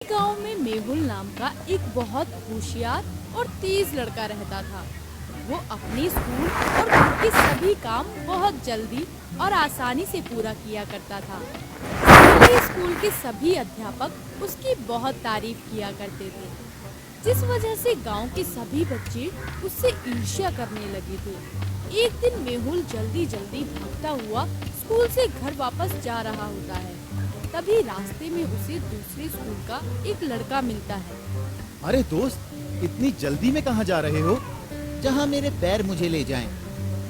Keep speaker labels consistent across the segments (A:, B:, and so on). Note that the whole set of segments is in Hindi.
A: गांव में मेहुल नाम का एक बहुत होशियार और तेज लड़का रहता था। वो अपने स्कूल और घर के सभी काम बहुत जल्दी और आसानी से पूरा किया करता था। इसलिए स्कूल के सभी अध्यापक उसकी बहुत तारीफ किया करते थे, जिस वजह से गांव के सभी बच्चे उससे ईर्ष्या करने लगे थे। एक दिन मेहुल जल्दी जल्दी भागता हुआ स्कूल से घर वापस जा रहा होता है। तभी रास्ते में उसे दूसरे स्कूल का एक लड़का मिलता है।
B: अरे दोस्त, इतनी जल्दी में कहाँ जा रहे हो? जहाँ मेरे पैर मुझे ले जाएं।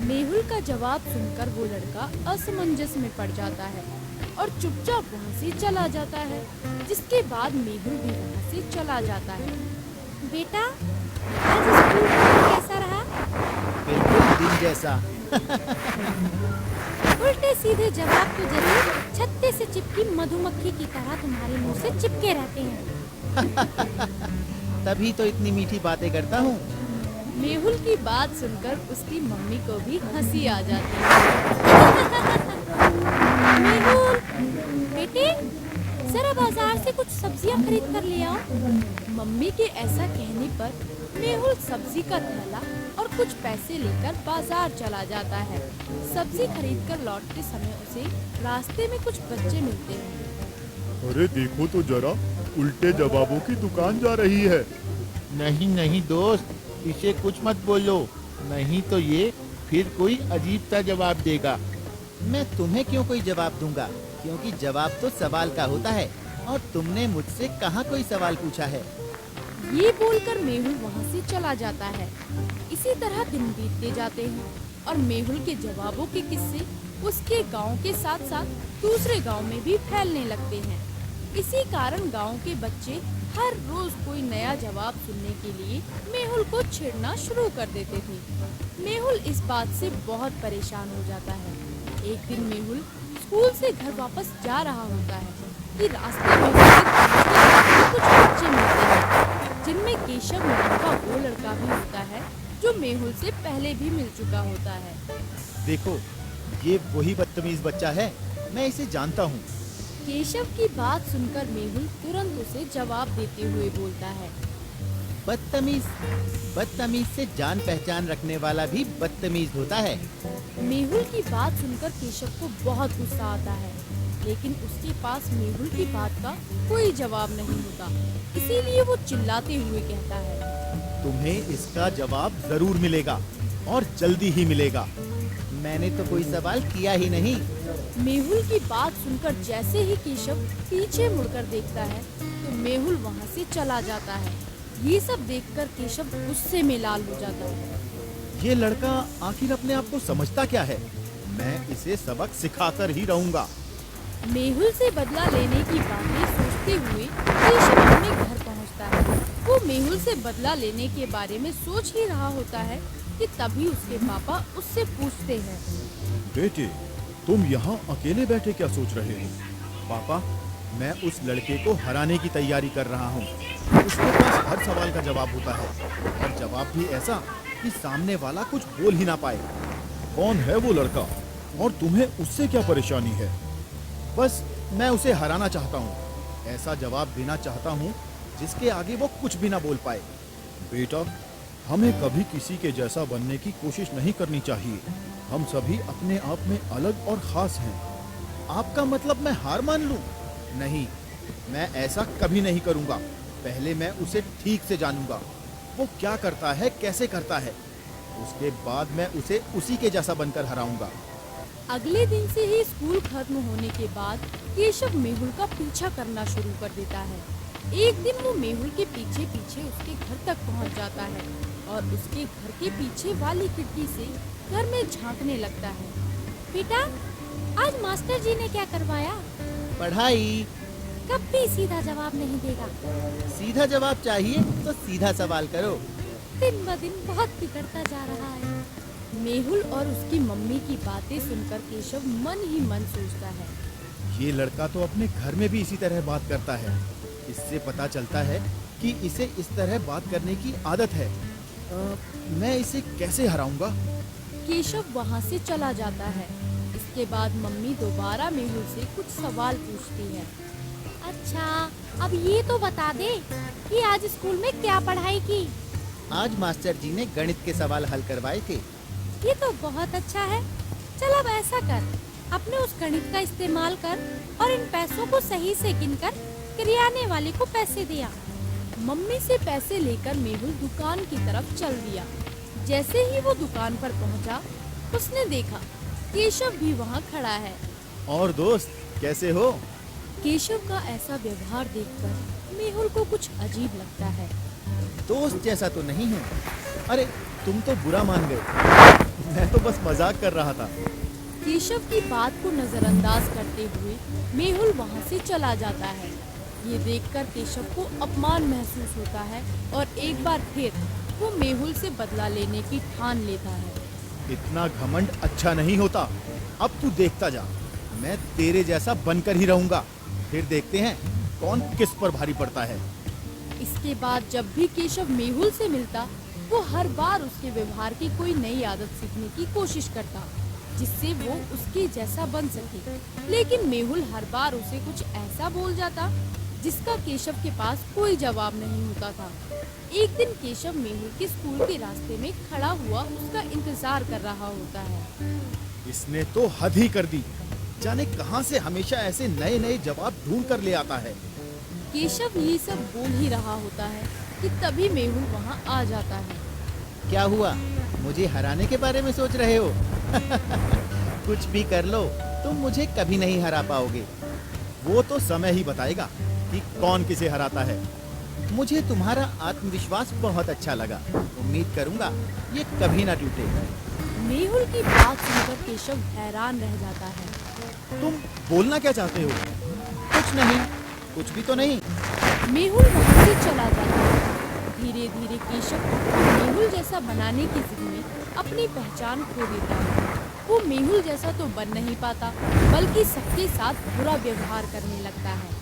A: मेहुल का जवाब सुनकर वो लड़का असमंजस में पड़ जाता है और चुपचाप वहाँ से चला जाता है, जिसके बाद मेहुल भी वहाँ से चला जाता है। बेटा, आज स्कूल का कैसा रहा?
B: बिल्कुल दिन जैसा।
A: उल्टे सीधे जवाब तो जरूर छत्ते से चिपकी मधुमक्खी की तरह तुम्हारे मुंह से चिपके रहते हैं।
B: तभी तो इतनी मीठी बातें करता हूँ।
A: मेहुल की बात सुनकर उसकी मम्मी को भी हंसी आ जाती है। मेहुल, बेटे, जरा बाजार से कुछ सब्जियां खरीद कर ले आओ। मम्मी के ऐसा कहने पर मेहुल सब्जी का थैला और कुछ पैसे लेकर बाजार चला जाता है। सब्जी खरीद कर लौटते समय उसे रास्ते में कुछ बच्चे मिलते हैं।
C: अरे देखो तो जरा, उल्टे जवाबों की दुकान जा रही है।
B: नहीं नहीं दोस्त, इसे कुछ मत बोलो, नहीं तो ये फिर कोई अजीब सा जवाब देगा। मैं तुम्हें क्यों कोई जवाब दूंगा, क्योंकि जवाब तो सवाल का होता है और तुमने मुझसे कहाँ कोई सवाल पूछा है।
A: ये बोलकर मेहुल वहाँ से चला जाता है। इसी तरह दिन बीतते जाते हैं और मेहुल के जवाबों के किस्से उसके गांव के साथ साथ दूसरे गांव में भी फैलने लगते हैं। इसी कारण गांव के बच्चे हर रोज कोई नया जवाब सुनने के लिए मेहुल को छेड़ना शुरू कर देते थे। मेहुल इस बात से बहुत परेशान हो जाता है। एक दिन मेहुल स्कूल से घर वापस जा रहा होता है कि रास्ते में उसे कुछ बच्चे मिलते हैं, जिनमें केशव नाम का वो लड़का भी होता है जो मेहुल से पहले भी मिल चुका होता है।
B: देखो, ये वही बदतमीज बच्चा है, मैं इसे जानता हूँ।
A: केशव की बात सुनकर मेहुल तुरंत उसे जवाब देते हुए बोलता है।
B: बदतमीज, बदतमीज से जान पहचान रखने वाला भी बदतमीज होता है।
A: मेहुल की बात सुनकर केशव को बहुत गुस्सा आता है, लेकिन उसके पास मेहुल की बात का कोई जवाब नहीं होता। इसीलिए वो चिल्लाते हुए कहता है,
B: तुम्हें इसका जवाब जरूर मिलेगा और जल्दी ही मिलेगा। मैंने तो कोई सवाल किया ही नहीं।
A: मेहुल की बात सुनकर जैसे ही केशव पीछे मुड़कर देखता है तो मेहुल वहाँ से चला जाता है। ये सब देखकर केशव गुस्से में लाल हो जाता है।
B: ये लड़का आखिर अपने आप को समझता क्या है? मैं इसे सबक सिखाकर ही रहूंगा।
A: मेहुल से बदला लेने की बातें सोचते हुए केशव अपने घर पहुंचता है। वो मेहुल से बदला लेने के बारे में सोच ही रहा होता है कि तभी उसके पापा उससे पूछते हैं,
C: बेटे, तुम यहाँ अकेले बैठे क्या सोच रहे हो?
B: पापा, मैं उस लड़के को हराने की तैयारी कर रहा हूँ। उसके पास हर सवाल का जवाब होता है और जवाब भी ऐसा कि सामने वाला कुछ बोल ही ना पाए।
C: कौन है वो लड़का और तुम्हें उससे क्या परेशानी है?
B: बस मैं उसे हराना चाहता हूँ, ऐसा जवाब देना चाहता हूँ जिसके आगे वो कुछ भी ना बोल पाए।
C: बेटा, हमें कभी किसी के जैसा बनने की कोशिश नहीं करनी चाहिए। हम सभी अपने आप में अलग और खास हैं।
B: आपका मतलब मैं हार मान लूं? नहीं, मैं ऐसा कभी नहीं करूंगा। पहले मैं उसे ठीक से जानूंगा, वो क्या करता है, कैसे करता है। उसके बाद मैं उसे उसी के जैसा बनकर हराऊंगा।
A: अगले दिन से ही स्कूल खत्म होने के बाद केशव मेहुल का पीछा करना शुरू कर देता है। एक दिन वो मेहुल के पीछे पीछे उसके घर तक पहुंच जाता है और उसके घर के पीछे वाली खिड़की से घर में झांकने लगता है। बेटा, आज मास्टर जी ने क्या करवाया?
B: पढ़ाई।
A: कब भी सीधा जवाब नहीं देगा।
B: सीधा जवाब चाहिए तो सीधा सवाल करो।
A: दिन ब दिन बहुत बिगड़ता जा रहा है। मेहुल और उसकी मम्मी की बातें सुनकर केशव मन ही मन सोचता है,
B: ये लड़का तो अपने घर में भी इसी तरह बात करता है। इससे पता चलता है कि इसे इस तरह बात करने की आदत है। मैं इसे कैसे हराऊंगा?
A: केशव वहाँ से चला जाता है। इसके बाद मम्मी दोबारा मेहुल से कुछ सवाल पूछती है। अच्छा, अब ये तो बता दे कि आज स्कूल में क्या पढ़ाई की।
B: आज मास्टर जी ने गणित के सवाल हल करवाए थे।
A: ये तो बहुत अच्छा है। चल अब ऐसा कर, अपने उस गणित का इस्तेमाल कर और इन पैसों को सही से गिनकर किराने वाले को पैसे दिया। मम्मी से पैसे लेकर मेहुल दुकान की तरफ चल दिया। जैसे ही वो दुकान पर पहुंचा, उसने देखा केशव भी वहां खड़ा है।
C: और दोस्त कैसे हो?
A: केशव का ऐसा व्यवहार देखकर मेहुल को कुछ अजीब लगता है।
B: दोस्त जैसा तो नहीं है।
C: अरे तुम तो बुरा मान गए, मैं तो बस मजाक कर रहा था।
A: केशव की बात को नजरअंदाज करते हुए मेहुल वहां से चला जाता है। ये देखकर केशव को अपमान महसूस होता है और एक बार फिर वो मेहुल से बदला लेने की ठान लेता है।
C: इतना घमंड अच्छा नहीं होता। अब तू देखता जा, मैं तेरे जैसा बनकर ही रहूंगा। फिर देखते हैं कौन किस पर भारी पड़ता है।
A: इसके बाद जब भी केशव मेहुल से मिलता, वो हर बार उसके व्यवहार की कोई नई आदत सीखने की कोशिश करता, जिससे वो उसके जैसा बन सके। लेकिन मेहुल हर बार उसे कुछ ऐसा बोल जाता जिसका केशव के पास कोई जवाब नहीं होता था। एक दिन केशव मेहुल के स्कूल के रास्ते में खड़ा हुआ उसका इंतजार कर रहा होता है।
C: इसने तो हद ही कर दी। जाने कहां से हमेशा ऐसे नए नए जवाब ढूंढ कर ले आता है।
A: केशव ये सब बोल ही रहा होता है कि तभी मेहुल वहाँ आ जाता है।
B: क्या हुआ? मुझे हराने के बारे में सोच रहे हो? कुछ भी कर लो, तुम मुझे कभी नहीं हरा पाओगे।
C: वो तो समय ही बताएगा कि कौन किसे हराता है।
B: मुझे तुम्हारा आत्मविश्वास बहुत अच्छा लगा। उम्मीद करूंगा ये कभी ना टूटे।
A: मेहुल की बात सुनकर केशव हैरान रह जाता है।
C: तुम बोलना क्या चाहते हो?
B: कुछ नहीं, कुछ भी तो नहीं।
A: मेहुल वहाँ से चला जाता है। धीरे धीरे केशव मेहुल जैसा बनाने की जिद में अपनी पहचान खो देता है। वो मेहुल जैसा तो बन नहीं पाता, बल्कि सबके साथ बुरा व्यवहार करने लगता है।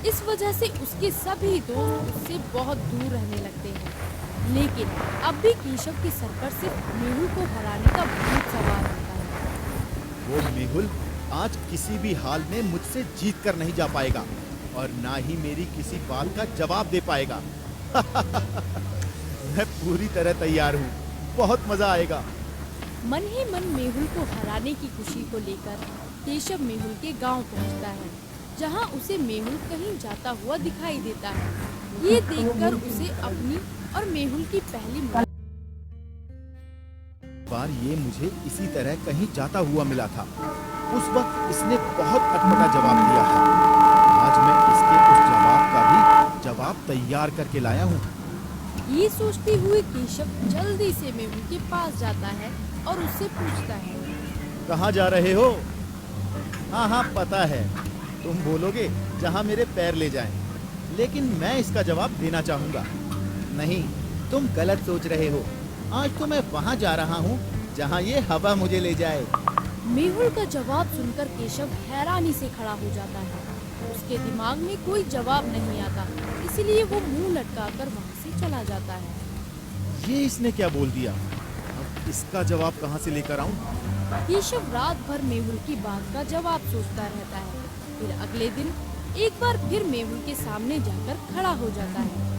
A: इस वजह से उसके सभी दोस्त उससे बहुत दूर रहने लगते हैं। लेकिन अब भी केशव के सर पर सिर्फ मेहुल को हराने का भूत सवार होता है।
C: वो मेहुल आज किसी भी हाल में मुझसे जीत कर नहीं जा पाएगा और ना ही मेरी किसी बात का जवाब दे पाएगा। मैं पूरी तरह तैयार हूँ, बहुत मजा आएगा।
A: मन ही मन मेहुल को हराने की खुशी को लेकर केशव मेहुल के गांव पहुंचता है, जहां उसे मेहुल कहीं जाता हुआ दिखाई देता है। ये देखकर उसे अपनी और मेहुल की पहली
C: बार ये मुझे इसी तरह कहीं जाता हुआ मिला था। उस वक्त इसने बहुत अटपटा जवाब दिया है। आज मैं इसके उस जवाब का भी जवाब तैयार करके लाया हूँ।
A: ये सोचते हुए केशव जल्दी से मेहुल के पास जाता है और उससे पूछता है,
C: कहाँ जा रहे हो? हाँ हाँ पता है, तुम बोलोगे जहाँ मेरे पैर ले जाएं। लेकिन मैं इसका जवाब देना चाहूँगा।
B: नहीं, तुम गलत सोच रहे हो। आज तो मैं वहाँ जा रहा हूँ जहाँ ये हवा मुझे ले जाए।
A: मेहुल का जवाब सुनकर केशव हैरानी से खड़ा हो जाता है। उसके दिमाग में कोई जवाब नहीं आता, इसलिए वो मुंह लटकाकर वहाँ से चला जाता है।
C: ये इसने क्या बोल दिया? अब इसका जवाब कहाँ से लेकर आऊं?
A: केशव रात भर मेहुल की बात का जवाब सोचता रहता है। फिर अगले दिन एक बार फिर मेहुल के सामने जाकर खड़ा हो जाता है।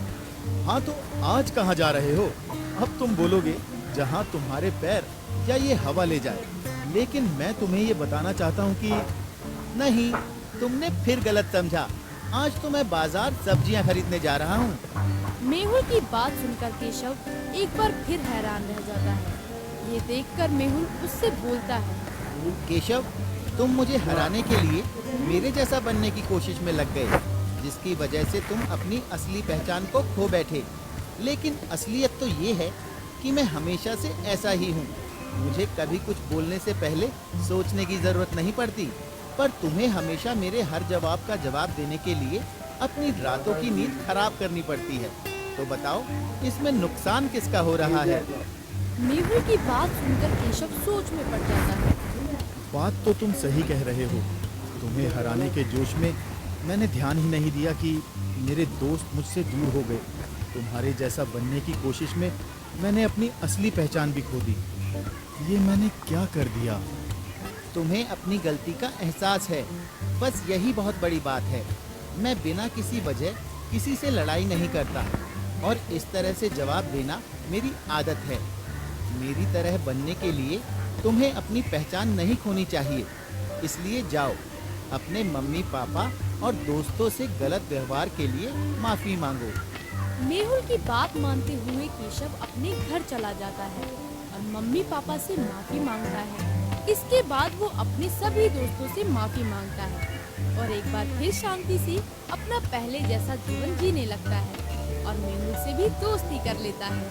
C: हाँ तो आज कहाँ जा रहे हो? अब तुम बोलोगे जहाँ तुम्हारे पैर या ये हवा ले जाए। लेकिन मैं तुम्हें ये बताना चाहता हूँ कि
B: नहीं, तुमने फिर गलत समझा। आज तो मैं बाजार सब्जियाँ खरीदने जा रहा हूँ।
A: मेहुल की बात सुनकर केशव एक बार फिर हैरान रह जाता है। ये देखकर मेहुल उससे बोलता है,
B: केशव, तुम मुझे हराने के लिए मेरे जैसा बनने की कोशिश में लग गए, जिसकी वजह से तुम अपनी असली पहचान को खो बैठे। लेकिन असलियत तो ये है कि मैं हमेशा से ऐसा ही हूँ। मुझे कभी कुछ बोलने से पहले सोचने की जरूरत नहीं पड़ती, पर तुम्हें हमेशा मेरे हर जवाब का जवाब देने के लिए अपनी रातों की नींद खराब करनी पड़ती है। तो बताओ, इसमें नुकसान किसका हो रहा है?
A: मेहुल की बात सुनकर केशव सोच में पड़ जाता है।
C: बात तो तुम सही कह रहे हो। तुम्हें हराने के जोश में मैंने ध्यान ही नहीं दिया कि मेरे दोस्त मुझसे दूर हो गए। तुम्हारे जैसा बनने की कोशिश में मैंने अपनी असली पहचान भी खो दी। ये मैंने क्या कर दिया?
B: तुम्हें अपनी गलती का एहसास है, बस यही बहुत बड़ी बात है। मैं बिना किसी वजह किसी से लड़ाई नहीं करता और इस तरह से जवाब देना मेरी आदत है। मेरी तरह बनने के लिए तुम्हें अपनी पहचान नहीं खोनी चाहिए। इसलिए जाओ, अपने मम्मी पापा और दोस्तों से गलत व्यवहार के लिए माफी मांगो।
A: मेहुल की बात मानते हुए केशव अपने घर चला जाता है और मम्मी पापा से माफी मांगता है। इसके बाद वो अपने सभी दोस्तों से माफी मांगता है और एक बार फिर शांति से अपना पहले जैसा जीवन जीने लगता है और मेहुल से भी दोस्ती कर लेता है।